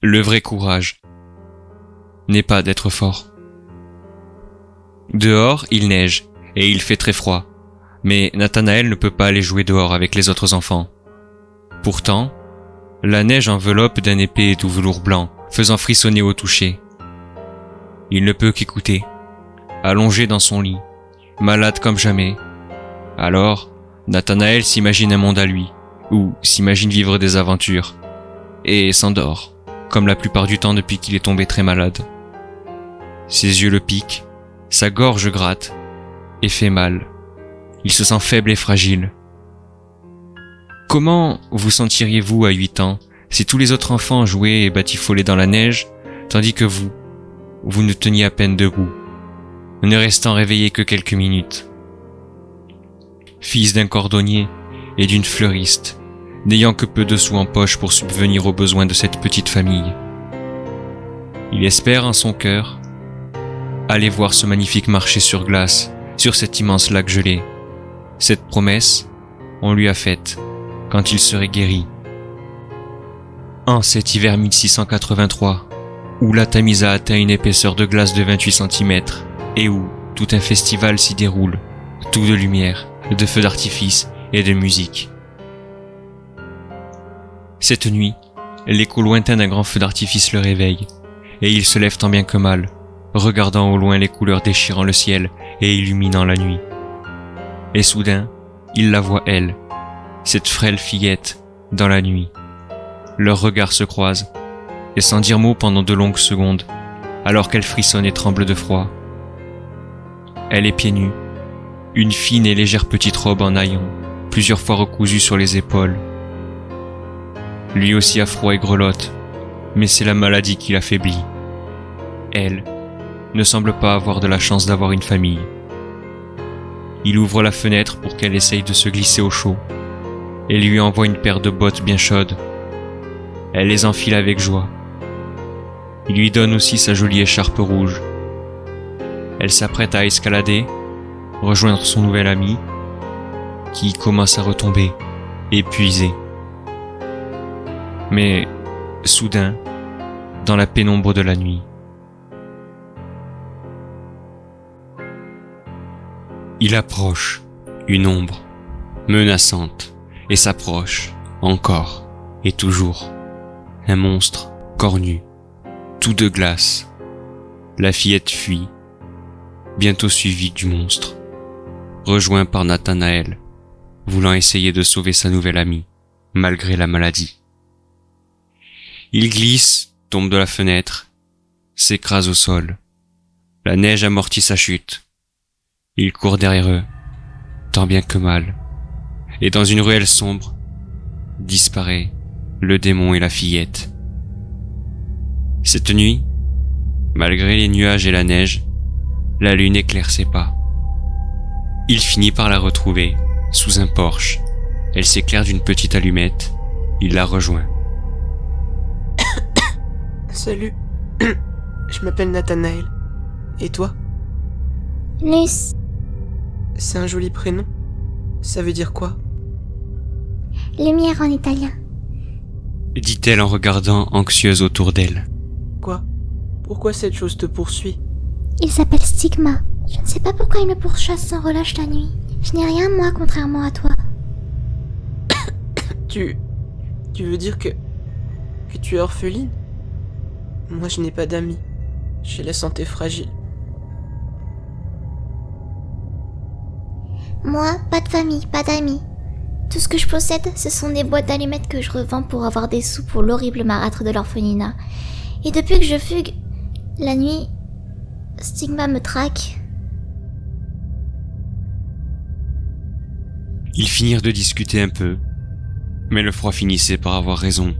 Le vrai courage n'est pas d'être fort. Dehors, il neige, et il fait très froid. Mais Nathanaël ne peut pas aller jouer dehors avec les autres enfants. Pourtant, la neige enveloppe d'un épais tout velours blanc, faisant frissonner au toucher. Il ne peut qu'écouter, allongé dans son lit, malade comme jamais. Alors, Nathanaël s'imagine un monde à lui, ou s'imagine vivre des aventures, et s'endort, comme la plupart du temps depuis qu'il est tombé très malade. Ses yeux le piquent, sa gorge gratte, et fait mal. Il se sent faible et fragile. Comment vous sentiriez-vous à 8 ans si tous les autres enfants jouaient et batifolaient dans la neige, tandis que vous ne teniez à peine debout, ne restant réveillé que quelques minutes? Fils d'un cordonnier et d'une fleuriste, n'ayant que peu de sous en poche pour subvenir aux besoins de cette petite famille. Il espère en son cœur aller voir ce magnifique marché sur glace, sur cet immense lac gelé. Cette promesse, on lui a faite quand il serait guéri. En cet hiver 1683, où la Tamise a atteint une épaisseur de glace de 28 cm et où tout un festival s'y déroule, tout de lumière, de feux d'artifice et de musique. Cette nuit, l'écho lointain d'un grand feu d'artifice le réveille, et il se lève tant bien que mal, regardant au loin les couleurs déchirant le ciel et illuminant la nuit. Et soudain, il la voit elle, cette frêle fillette, dans la nuit. Leurs regards se croisent, et sans dire mot pendant de longues secondes, alors qu'elle frissonne et tremble de froid. Elle est pieds nus, une fine et légère petite robe en haillons, plusieurs fois recousue sur les épaules. Lui aussi a froid et grelotte, mais c'est la maladie qui l'affaiblit. Elle ne semble pas avoir de la chance d'avoir une famille. Il ouvre la fenêtre pour qu'elle essaye de se glisser au chaud, et lui envoie une paire de bottes bien chaudes. Elle les enfile avec joie. Il lui donne aussi sa jolie écharpe rouge. Elle s'apprête à escalader, rejoindre son nouvel ami, qui commence à retomber, épuisé. Mais, soudain, dans la pénombre de la nuit, il approche, une ombre, menaçante, et s'approche, encore, et toujours. Un monstre, cornu, tout de glace. La fillette fuit, bientôt suivie du monstre, rejoint par Nathanaël, voulant essayer de sauver sa nouvelle amie, malgré la maladie. Il glisse, tombe de la fenêtre, s'écrase au sol. La neige amortit sa chute. Il court derrière eux, tant bien que mal, et dans une ruelle sombre, disparaît le démon et la fillette. Cette nuit, malgré les nuages et la neige, la lune éclaircit pas. Il finit par la retrouver, sous un porche. Elle s'éclaire d'une petite allumette. Il la rejoint. Salut, je m'appelle Nathanaël. Et toi? Luce. C'est un joli prénom. Ça veut dire quoi? Lumière en italien. Dit-elle en regardant anxieuse autour d'elle. Quoi? Pourquoi cette chose te poursuit? Il s'appelle Stigma. Je ne sais pas pourquoi il me pourchasse sans relâche la nuit. Je n'ai rien, moi, contrairement à toi. Tu veux dire que tu es orpheline? Moi, je n'ai pas d'amis. J'ai la santé fragile. Moi, pas de famille, pas d'amis. Tout ce que je possède, ce sont des boîtes d'allumettes que je revends pour avoir des sous pour l'horrible marâtre de l'orphelinat. Et depuis que je fugue, la nuit, Stigma me traque. Ils finirent de discuter un peu, mais le froid finissait par avoir raison.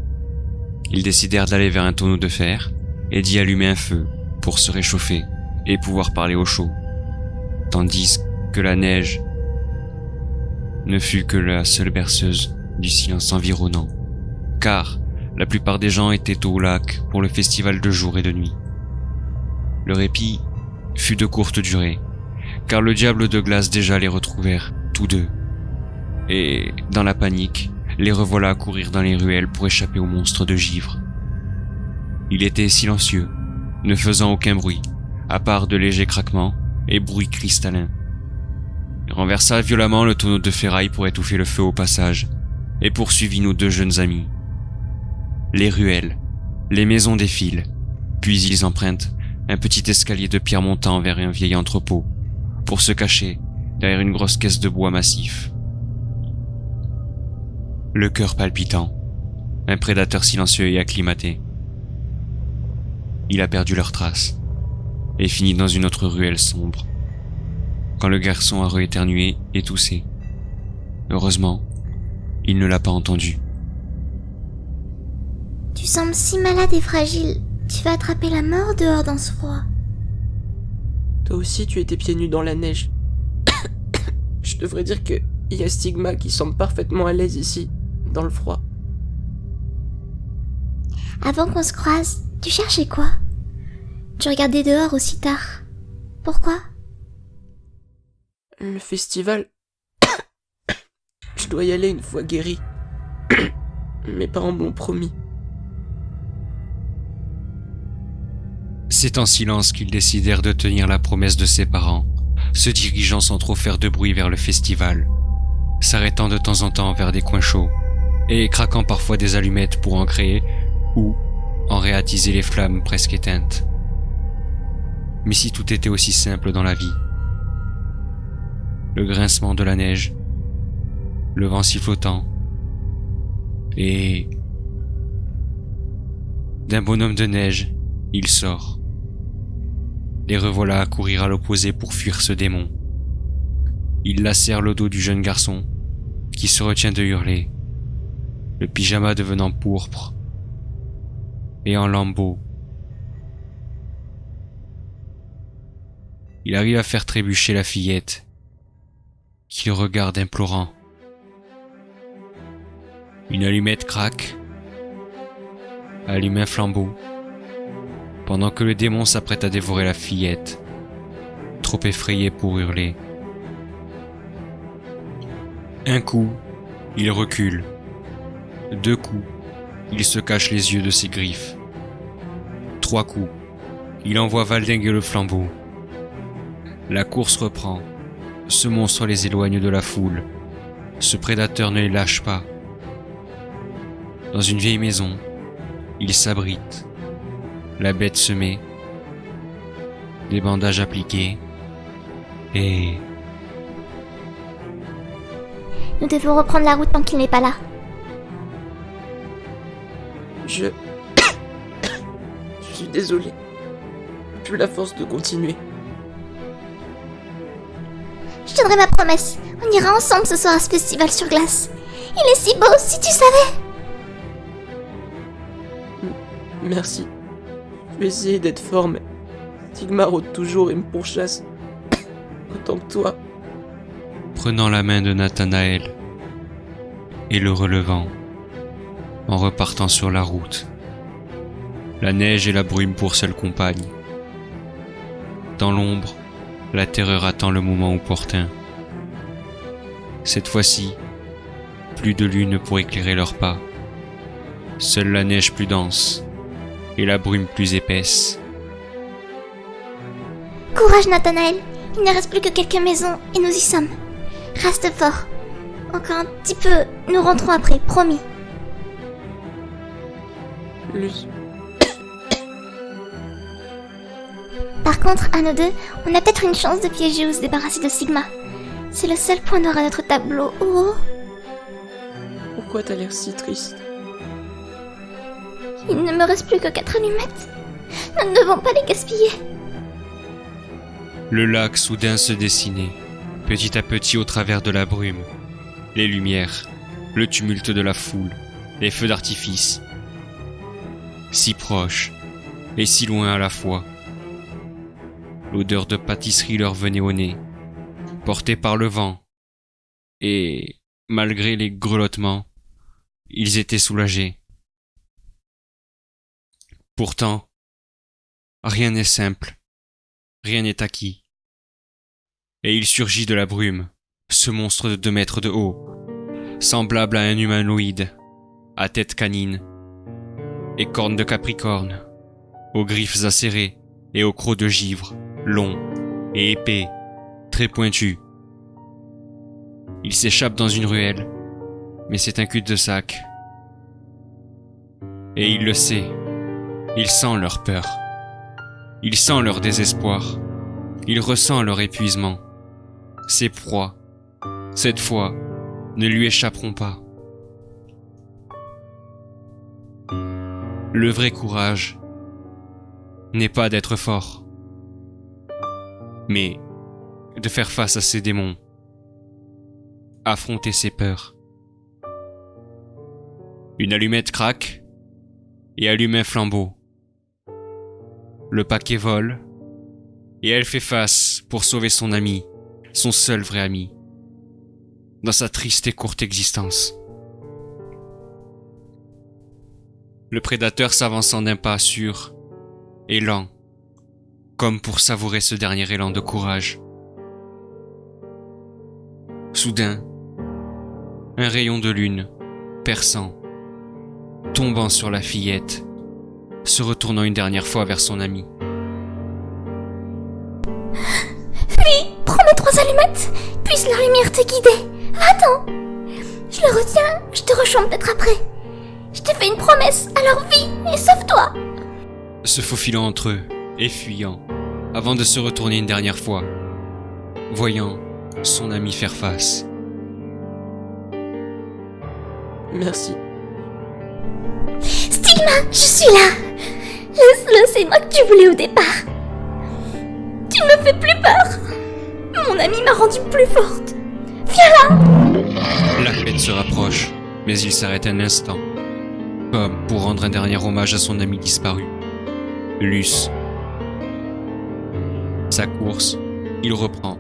Ils décidèrent d'aller vers un tonneau de fer et d'y allumer un feu pour se réchauffer et pouvoir parler au chaud, tandis que la neige ne fut que la seule berceuse du silence environnant, car la plupart des gens étaient au lac pour le festival de jour et de nuit. Le répit fut de courte durée, car le diable de glace déjà les retrouvèrent, tous deux, et, dans la panique, les revoilà à courir dans les ruelles pour échapper aux monstres de givre. Il était silencieux, ne faisant aucun bruit, à part de légers craquements et bruits cristallins. Il renversa violemment le tonneau de ferraille pour étouffer le feu au passage, et poursuivit nos deux jeunes amis. Les ruelles, les maisons défilent, puis ils empruntent un petit escalier de pierre montant vers un vieil entrepôt, pour se cacher derrière une grosse caisse de bois massif. Le cœur palpitant, un prédateur silencieux et acclimaté. Il a perdu leurs traces, et finit dans une autre ruelle sombre, quand le garçon a rééternué et toussé. Heureusement, il ne l'a pas entendu. Tu sembles si malade et fragile. Tu vas attraper la mort dehors dans ce froid. Toi aussi, tu étais pieds nus dans la neige. Je devrais dire que il y a Stigma qui semble parfaitement à l'aise ici, dans le froid. Avant qu'on se croise, tu cherchais quoi? Tu regardais dehors aussi tard. Pourquoi? Le festival... Je dois y aller une fois guéri. Mes parents me l'ont promis. C'est en silence qu'ils décidèrent de tenir la promesse de ses parents, se dirigeant sans trop faire de bruit vers le festival, s'arrêtant de temps en temps vers des coins chauds, et craquant parfois des allumettes pour en créer ou en réattiser les flammes presque éteintes. Mais si tout était aussi simple dans la vie. Le grincement de la neige, le vent sifflotant, et d'un bonhomme de neige, il sort. Les revoilà à courir à l'opposé pour fuir ce démon. Il lacère le dos du jeune garçon, qui se retient de hurler, le pyjama devenant pourpre et en lambeaux. Il arrive à faire trébucher la fillette, qui le regarde implorant. Une allumette craque, allume un flambeau, pendant que le démon s'apprête à dévorer la fillette, trop effrayée pour hurler. Un coup, il recule. 2 coups, il se cache les yeux de ses griffes. 3 coups, il envoie valdinguer le flambeau. La course reprend. Ce monstre les éloigne de la foule. Ce prédateur ne les lâche pas. Dans une vieille maison, il s'abrite. La bête se met. Des bandages appliqués. Et... Nous devons reprendre la route tant qu'il n'est pas là. Je suis désolé. Plus la force de continuer. Je donnerai ma promesse. On ira ensemble ce soir à ce festival sur glace. Il est si beau, si tu savais. Merci. Je vais essayer d'être fort, mais Stigma rôde toujours et me pourchasse. Autant que toi. Prenant la main de Nathanaël et le relevant, en repartant sur la route. La neige et la brume pour seule compagne. Dans l'ombre, la terreur attend le moment opportun. Cette fois-ci, plus de lune pour éclairer leurs pas. Seule la neige plus dense et la brume plus épaisse. Courage, Nathanaël. Il ne reste plus que quelques maisons et nous y sommes. Reste fort. Encore un petit peu, nous rentrons après, promis. Luz. Par contre, à nous deux, on a peut-être une chance de piéger ou se débarrasser de Sigma. C'est le seul point noir à notre tableau. Oh, Pourquoi t'as l'air si triste? il ne me reste plus que 4 allumettes. Nous ne devons pas les gaspiller. Le lac soudain se dessinait, petit à petit au travers de la brume. Les lumières, le tumulte de la foule, les feux d'artifice. Si proches et si loin à la fois. L'odeur de pâtisserie leur venait au nez, portée par le vent. Et, malgré les grelottements, ils étaient soulagés. Pourtant, rien n'est simple, rien n'est acquis. Et il surgit de la brume, ce monstre de 2 mètres de haut, semblable à un humanoïde, à tête canine et cornes de capricorne, aux griffes acérées et aux crocs de givre, longs et épais, très pointus. Il s'échappe dans une ruelle, mais c'est un cul-de-sac. Et il le sait, il sent leur peur, il sent leur désespoir, il ressent leur épuisement. Ses proies, cette fois, ne lui échapperont pas. Le vrai courage n'est pas d'être fort, mais de faire face à ses démons, affronter ses peurs. Une allumette craque et allume un flambeau. Le paquet vole et elle fait face pour sauver son ami, son seul vrai ami, dans sa triste et courte existence. Le prédateur s'avançant d'un pas sûr et lent, comme pour savourer ce dernier élan de courage. Soudain, un rayon de lune, perçant, tombant sur la fillette, se retournant une dernière fois vers son ami. Puis, prends mes 3 allumettes, puisse la lumière te guider. Attends, je le retiens, je te rejoins peut-être après. Je t'ai fait une promesse, alors vis et sauve-toi. Se faufilant entre eux et fuyant, avant de se retourner une dernière fois, voyant son ami faire face. Merci. Stigma, je suis là. Laisse-le, c'est moi que tu voulais au départ. Tu ne me fais plus peur. Mon ami m'a rendue plus forte. Viens là. La fête se rapproche, mais il s'arrête un instant, comme pour rendre un dernier hommage à son ami disparu, Luce. Sa course, il reprend,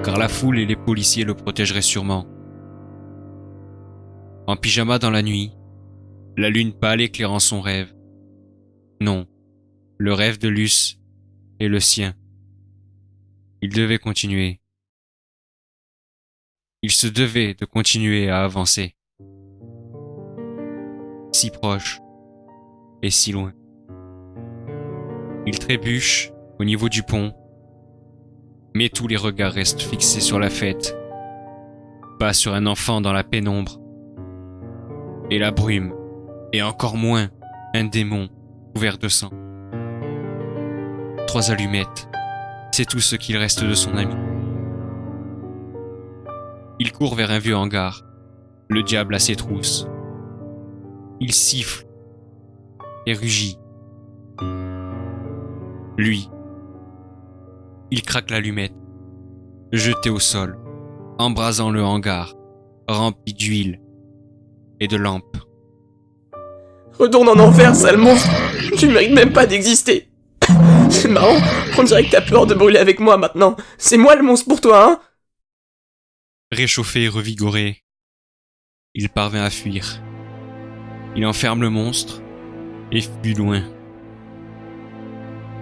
car la foule et les policiers le protégeraient sûrement. En pyjama dans la nuit, la lune pâle éclairant son rêve. Non, le rêve de Luce est le sien. Il devait continuer. Il se devait de continuer à avancer. Si proche et si loin. Il trébuche au niveau du pont, mais tous les regards restent fixés sur la fête, pas sur un enfant dans la pénombre et la brume, et encore moins un démon couvert de sang. 3 allumettes, c'est tout ce qu'il reste de son ami. Il court vers un vieux hangar, le diable à ses trousses. Il siffle et rugit. Lui, il craque l'allumette, jeté au sol, embrasant le hangar, rempli d'huile et de lampes. Retourne en enfer, sale monstre. Tu ne mérites même pas d'exister. C'est marrant, on dirait que t'as peur de brûler avec moi maintenant. C'est moi le monstre pour toi, hein? Réchauffé et revigoré, il parvint à fuir. Il enferme le monstre et fuit loin.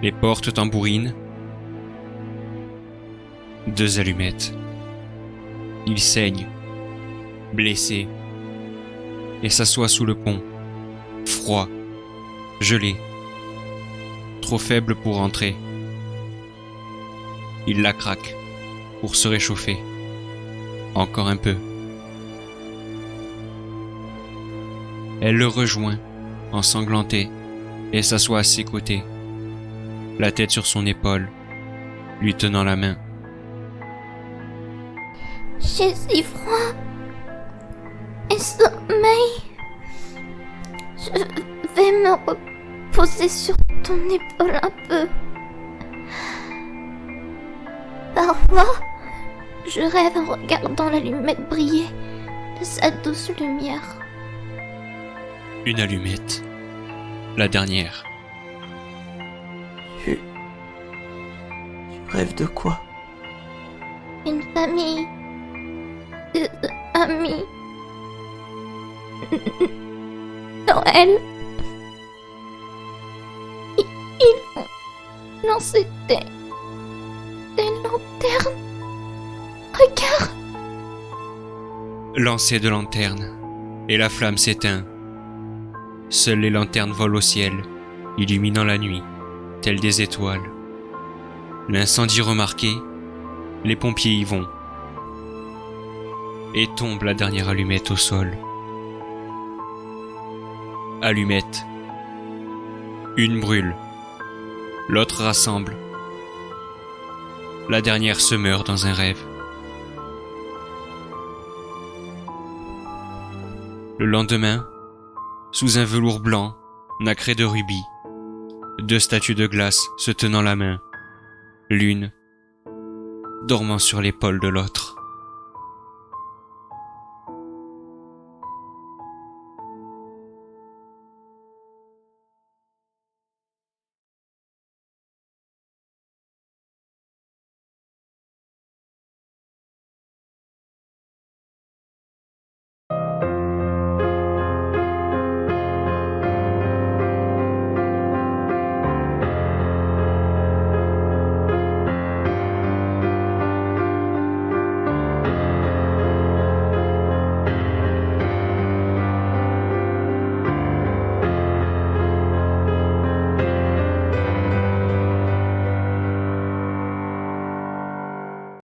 Les portes tambourinent. 2 allumettes. Il saigne, blessé, et s'assoit sous le pont, froid, gelé, trop faible pour rentrer. Il la craque pour se réchauffer. Encore un peu. Elle le rejoint, ensanglantée, et s'assoit à ses côtés, la tête sur son épaule, lui tenant la main. J'ai si froid. Et sommeil. Je vais me reposer sur ton épaule un peu. Parfois, je rêve en regardant l'allumette briller de sa douce lumière. Une allumette. La dernière. Tu rêves de quoi? Une famille. Des amis. Noël. Ils ont lancé des lanternes. Regarde. Lancer de lanterne, et la flamme s'éteint. Seules les lanternes volent au ciel, illuminant la nuit. telles des étoiles. L'incendie remarqué, les pompiers y vont. Et tombe la dernière allumette au sol. Allumette. Une brûle. L'autre rassemble. La dernière se meurt dans un rêve. Le lendemain, sous un velours blanc, nacré de rubis, 2 statues de glace se tenant la main, l'une dormant sur l'épaule de l'autre.